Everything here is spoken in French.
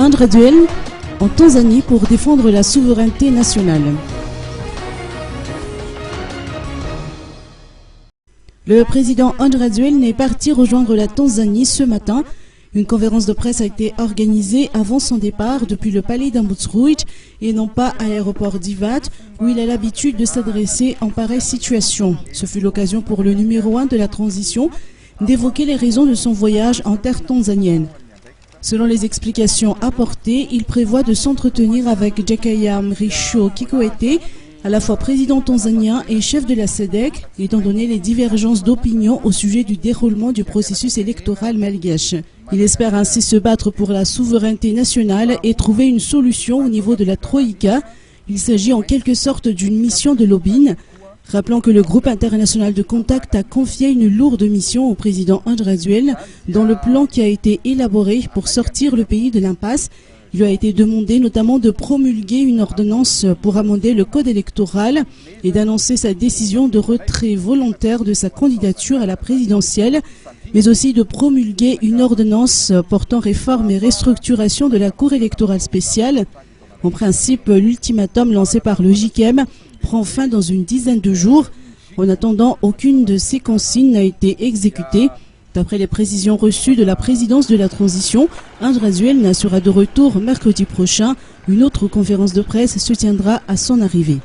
André Duel en Tanzanie pour défendre la souveraineté nationale. Le président André Duel est parti rejoindre la Tanzanie ce matin. Une conférence de presse a été organisée avant son départ depuis le palais d'Ambutsruit et non pas à l'aéroport d'Ivat où il a l'habitude de s'adresser en pareille situation. Ce fut l'occasion pour le numéro 1 de la transition d'évoquer les raisons de son voyage en terre tanzanienne. Selon les explications apportées, il prévoit de s'entretenir avec Jakaya Mrisho Kikwete, à la fois président tanzanien et chef de la SEDEC, étant donné les divergences d'opinion au sujet du déroulement du processus électoral malgache. Il espère ainsi se battre pour la souveraineté nationale et trouver une solution au niveau de la Troïka. Il s'agit en quelque sorte d'une mission de lobbying. Rappelons que le groupe international de contact a confié une lourde mission au président André Duel dans le plan qui a été élaboré pour sortir le pays de l'impasse. Il lui a été demandé notamment de promulguer une ordonnance pour amender le code électoral et d'annoncer sa décision de retrait volontaire de sa candidature à la présidentielle, mais aussi de promulguer une ordonnance portant réforme et restructuration de la Cour électorale spéciale. En principe, l'ultimatum lancé par le JKM prend fin dans une dizaine de jours. En attendant, aucune de ces consignes n'a été exécutée. D'après les précisions reçues de la présidence de la transition, André Duel sera de retour mercredi prochain. Une autre conférence de presse se tiendra à son arrivée.